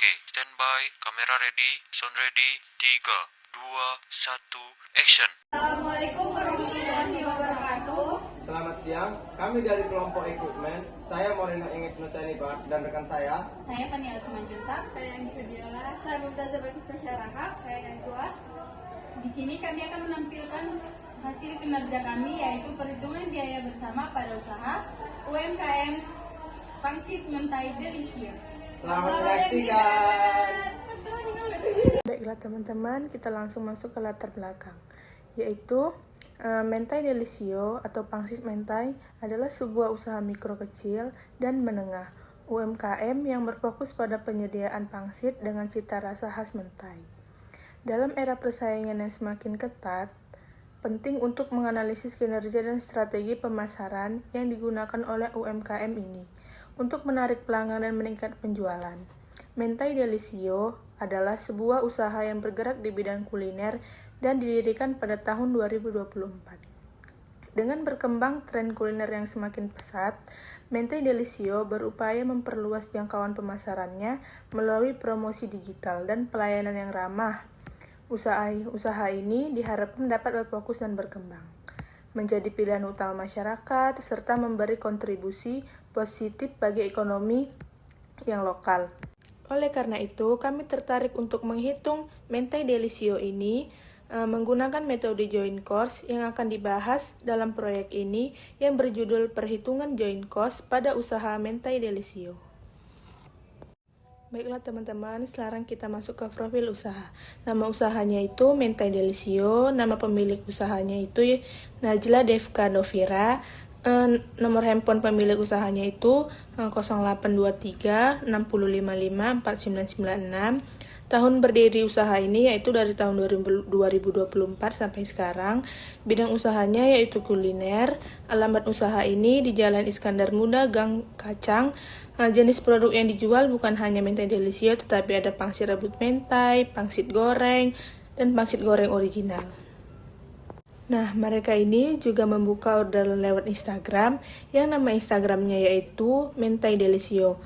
Oke, standby, kamera ready, sound ready, 3, 2, 1, action. Assalamualaikum warahmatullahi wabarakatuh. Selamat siang, kami dari kelompok equipment. Saya Moreno Ingis Nusanibat dan rekan saya. Saya Paniela Simanjuntak. Saya Anggi Diola. Saya Mumtazah Bagus Masyarakat. Saya yang kuat. Di sini kami akan menampilkan hasil kinerja kami, yaitu perhitungan biaya bersama pada usaha UMKM Pangsit Mentai Delisio. Selamat menyaksikan. Baiklah teman-teman, kita langsung masuk ke latar belakang, yaitu Mentai Delisio atau Pangsit Mentai adalah sebuah usaha mikro kecil dan menengah UMKM yang berfokus pada penyediaan pangsit dengan cita rasa khas mentai. Dalam era persaingan yang semakin ketat, penting untuk menganalisis kinerja dan strategi pemasaran yang digunakan oleh UMKM ini untuk menarik pelanggan dan meningkat penjualan. Mentai Delisio adalah sebuah usaha yang bergerak di bidang kuliner dan didirikan pada tahun 2024. Dengan berkembang tren kuliner yang semakin pesat, Mentai Delisio berupaya memperluas jangkauan pemasarannya melalui promosi digital dan pelayanan yang ramah. Usaha ini diharapkan dapat berfokus dan berkembang, menjadi pilihan utama masyarakat, serta memberi kontribusi positif bagi ekonomi yang lokal. Oleh karena itu, kami tertarik untuk menghitung Mentai Delisio ini menggunakan metode joint cost yang akan dibahas dalam proyek ini yang berjudul Perhitungan Joint Cost pada Usaha Mentai Delisio. Baiklah teman-teman, sekarang kita masuk ke profil usaha. Nama usahanya itu Mentai Delisio, nama pemilik usahanya itu Najla Devka Novira, nomor handphone pemilik usahanya itu 0823 6055 4996. Tahun berdiri usaha ini yaitu dari tahun 2024 sampai sekarang. Bidang usahanya yaitu kuliner. Alamat usaha ini di Jalan Iskandar Muda, Gang Kacang. Jenis produk yang dijual bukan hanya Mentai Delisio, tetapi ada pangsit rebus mentai, pangsit goreng, dan pangsit goreng original. Nah, mereka ini juga membuka orderan lewat Instagram, yang nama Instagramnya yaitu Mentai Delisio.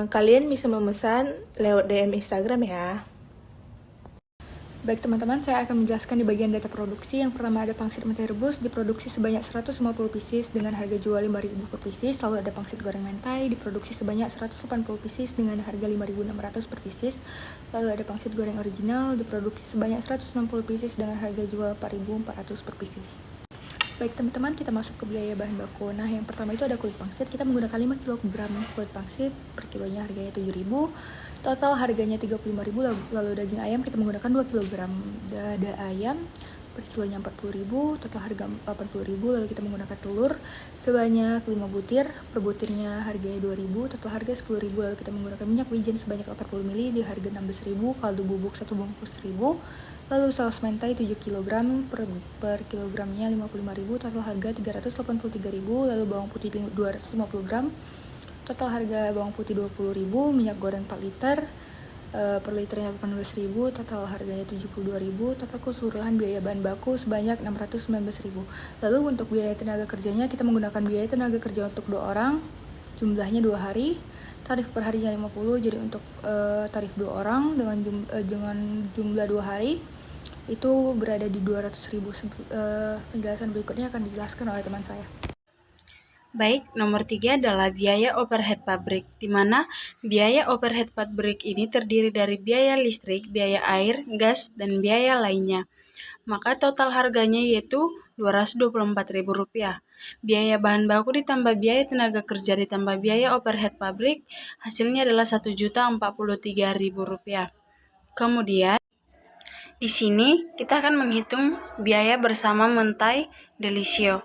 Kalian bisa memesan lewat DM Instagram ya. Baik teman-teman, saya akan menjelaskan di bagian data produksi. Yang pertama ada pangsit mentai rebus diproduksi sebanyak 150 pieces dengan harga jual 5.000 per pieces. Lalu ada pangsit goreng mentai diproduksi sebanyak 180 pieces dengan harga 5.600 per pieces. Lalu ada pangsit goreng original diproduksi sebanyak 160 pieces dengan harga jual 4.400 per pieces. Baik teman-teman, kita masuk ke biaya bahan baku. Nah, yang pertama itu ada kulit pangsit. Kita menggunakan 5 kg kulit pangsit, per kilonya harganya 7.000. Total harganya 35.000. Lalu daging ayam kita menggunakan 2 kg dada ayam, per kilonya 40.000. Total harga 80.000. Lalu kita menggunakan telur sebanyak 5 butir, per butirnya harganya 2.000. Total harga 10.000. Lalu kita menggunakan minyak wijen sebanyak 80 ml di harga 16.000. Kaldu bubuk 1 bungkus 1.000. Lalu saus mentai 7 kg per kilogramnya 55.000, total harga 383.000. Lalu bawang putih 250 gram, total harga bawang putih 20.000. Minyak goreng 4 liter, per liternya 18.000, total harganya 72.000. Total keseluruhan biaya bahan baku sebanyak 619.000. Lalu untuk biaya tenaga kerjanya kita menggunakan biaya tenaga kerja untuk 2 orang, jumlahnya 2 hari. Tarif per harinya 50, jadi untuk tarif 2 orang dengan jumlah 2 hari itu berada di 200.000. Penjelasan berikutnya akan dijelaskan oleh teman saya. Baik, nomor 3 adalah biaya overhead pabrik, di mana biaya overhead pabrik ini terdiri dari biaya listrik, biaya air, gas, dan biaya lainnya. Maka total harganya yaitu Rp224.000. Biaya bahan baku ditambah biaya tenaga kerja ditambah biaya overhead pabrik, hasilnya adalah Rp1.043.000. Kemudian, di sini kita akan menghitung biaya bersama Mentai Delisio.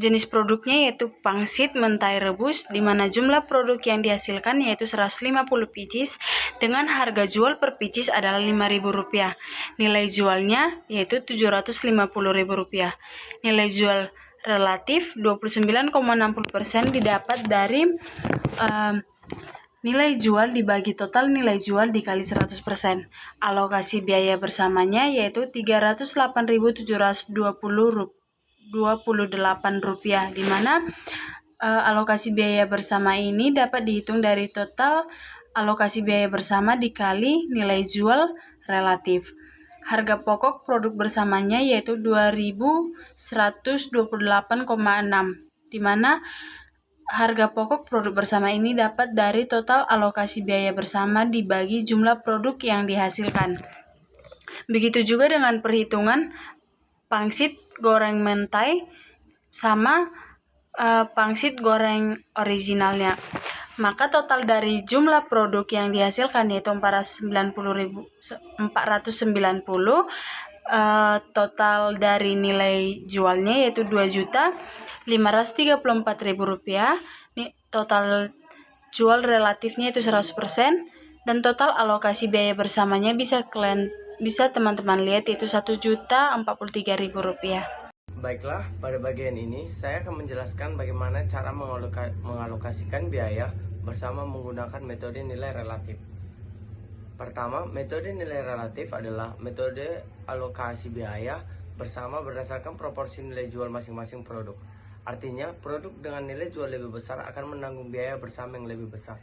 Jenis produknya yaitu pangsit mentai rebus, di mana jumlah produk yang dihasilkan yaitu 150 pieces dengan harga jual per pieces adalah Rp5.000. Nilai jualnya yaitu Rp750.000. Nilai jual relatif 29,60% didapat dari nilai jual dibagi total nilai jual dikali 100%. Alokasi biaya bersamanya yaitu Rp308.728, di mana alokasi biaya bersama ini dapat dihitung dari total alokasi biaya bersama dikali nilai jual relatif. Harga pokok produk bersamanya yaitu 2.128,6, di mana harga pokok produk bersama ini dapat dari total alokasi biaya bersama dibagi jumlah produk yang dihasilkan. Begitu juga dengan perhitungan pangsit goreng mentai sama pangsit goreng originalnya. Maka total dari jumlah produk yang dihasilkan yaitu 490, total dari nilai jualnya yaitu Rp2.534.000. Total jual relatifnya itu 100%, dan total alokasi biaya bersamanya bisa teman-teman lihat yaitu Rp1.043.000. Baiklah, pada bagian ini saya akan menjelaskan bagaimana cara mengalokasikan biaya bersama menggunakan metode nilai relatif. Pertama, metode nilai relatif adalah metode alokasi biaya bersama berdasarkan proporsi nilai jual masing-masing produk. Artinya, produk dengan nilai jual lebih besar akan menanggung biaya bersama yang lebih besar.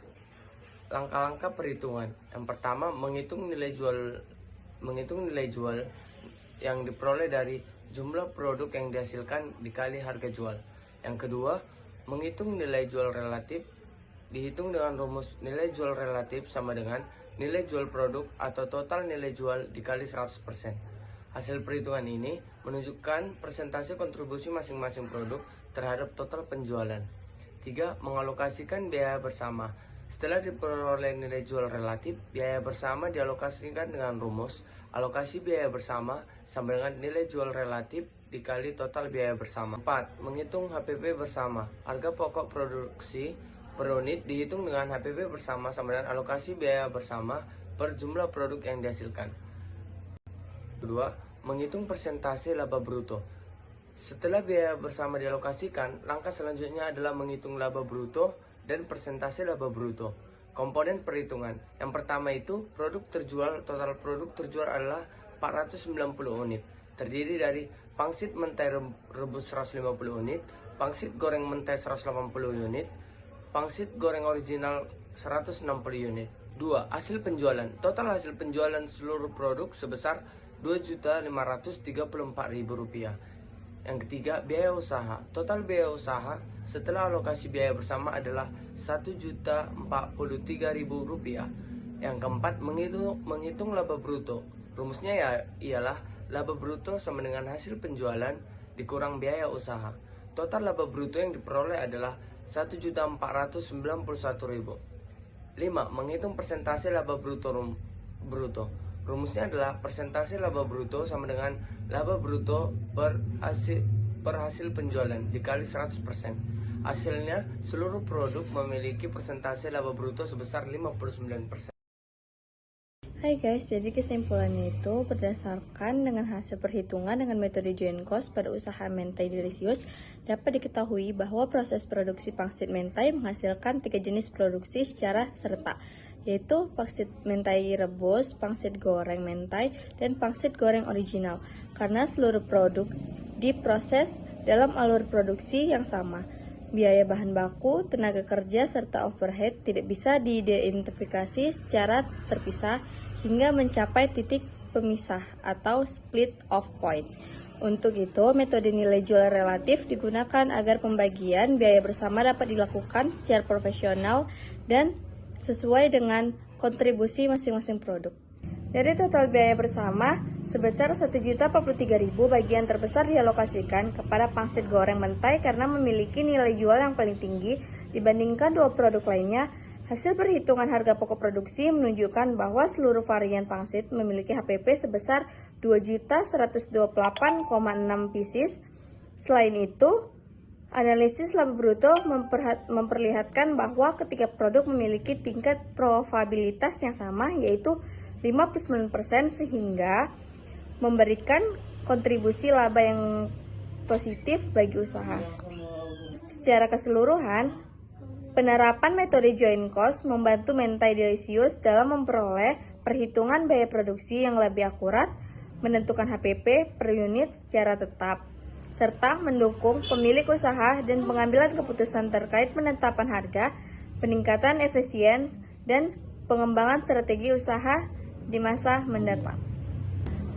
Langkah-langkah perhitungan. Yang pertama, menghitung nilai jual yang diperoleh dari jumlah produk yang dihasilkan dikali harga jual. Yang kedua, menghitung nilai jual relatif, dihitung dengan rumus nilai jual relatif sama dengan nilai jual produk atau total nilai jual dikali 100%. Hasil perhitungan ini menunjukkan persentase kontribusi masing-masing produk terhadap total penjualan. 3. Mengalokasikan biaya bersama. Setelah diperoleh nilai jual relatif, biaya bersama dialokasikan dengan rumus alokasi biaya bersama sama dengan nilai jual relatif dikali total biaya bersama. 4. Menghitung HPP bersama. Harga pokok produksi per unit dihitung dengan HPP bersama sama dengan alokasi biaya bersama per jumlah produk yang dihasilkan. 2. Menghitung persentase laba bruto. Setelah biaya bersama dialokasikan, langkah selanjutnya adalah menghitung laba bruto dan persentase laba bruto. Komponen perhitungan. Yang pertama itu total produk terjual adalah 490 unit. Terdiri dari pangsit mentai rebus 150 unit, pangsit goreng mentai 180 unit, pangsit goreng original 160 unit. 2. Hasil penjualan. Total hasil penjualan seluruh produk sebesar Rp2.534.000. Yang ketiga, biaya usaha. Total biaya usaha setelah alokasi biaya bersama adalah Rp1.043.000. Yang keempat, menghitung laba bruto. Rumusnya ialah laba bruto sama dengan hasil penjualan dikurang biaya usaha. Total laba bruto yang diperoleh adalah Rp1.491.000. 5. Menghitung persentase laba bruto. Rumusnya adalah persentase laba bruto sama dengan laba bruto per hasil penjualan dikali 100%. Hasilnya, seluruh produk memiliki persentase laba bruto sebesar 59%. Hai guys, jadi kesimpulannya itu berdasarkan dengan hasil perhitungan dengan metode joint cost pada usaha mentai delicious, dapat diketahui bahwa proses produksi pangsit mentai menghasilkan 3 jenis produksi secara serta, yaitu pangsit mentai rebus, pangsit goreng mentai, dan pangsit goreng original, karena seluruh produk diproses dalam alur produksi yang sama. Biaya bahan baku, tenaga kerja, serta overhead tidak bisa diidentifikasi secara terpisah hingga mencapai titik pemisah atau split off point. Untuk itu, metode nilai jual relatif digunakan agar pembagian biaya bersama dapat dilakukan secara profesional dan sesuai dengan kontribusi masing-masing produk. Dari total biaya bersama sebesar Rp1.043.000, bagian terbesar dialokasikan kepada pangsit goreng mentai karena memiliki nilai jual yang paling tinggi dibandingkan 2 produk lainnya. Hasil perhitungan harga pokok produksi menunjukkan bahwa seluruh varian pangsit memiliki HPP sebesar 2.128,6 pieces. Selain itu, analisis laba bruto memperlihatkan bahwa ketiga produk memiliki tingkat probabilitas yang sama, yaitu 59%, sehingga memberikan kontribusi laba yang positif bagi usaha. Secara keseluruhan, penerapan metode joint cost membantu mentai delicious dalam memperoleh perhitungan biaya produksi yang lebih akurat, menentukan HPP per unit secara tetap, serta mendukung pemilik usaha dan pengambilan keputusan terkait penetapan harga, peningkatan efisiensi, dan pengembangan strategi usaha di masa mendatang.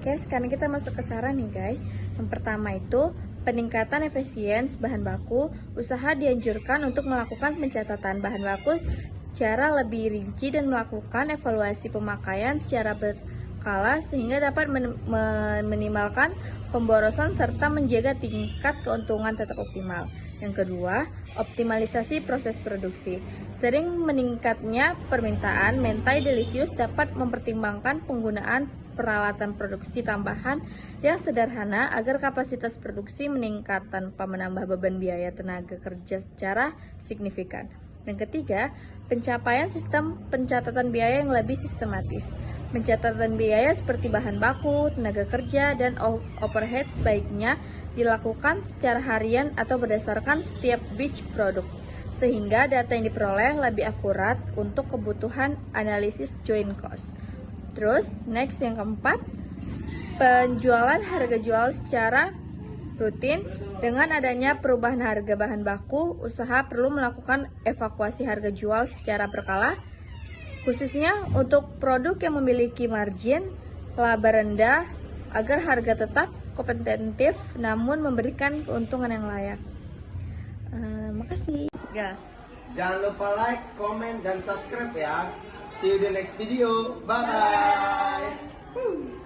Oke, sekarang kita masuk ke saran nih guys. Yang pertama itu peningkatan efisiensi bahan baku. Usaha dianjurkan untuk melakukan pencatatan bahan baku secara lebih rinci dan melakukan evaluasi pemakaian secara berkala sehingga dapat meminimalkan pemborosan serta menjaga tingkat keuntungan tetap optimal. Yang kedua, optimalisasi proses produksi. Sering meningkatnya permintaan, mentai delicious dapat mempertimbangkan penggunaan peralatan produksi tambahan yang sederhana agar kapasitas produksi meningkat tanpa menambah beban biaya tenaga kerja secara signifikan. Yang ketiga, pencapaian sistem pencatatan biaya yang lebih sistematis. Pencatatan biaya seperti bahan baku, tenaga kerja, dan overhead sebaiknya dilakukan secara harian atau berdasarkan setiap batch produk, sehingga data yang diperoleh lebih akurat untuk kebutuhan analisis joint cost. Terus, next yang keempat, penjualan harga jual secara rutin. Dengan adanya perubahan harga bahan baku, usaha perlu melakukan evakuasi harga jual secara berkala, khususnya untuk produk yang memiliki margin laba rendah agar harga tetap kompetitif namun memberikan keuntungan yang layak. Makasih. Jangan lupa like, comment, dan subscribe ya. See you di next video. Bye-bye.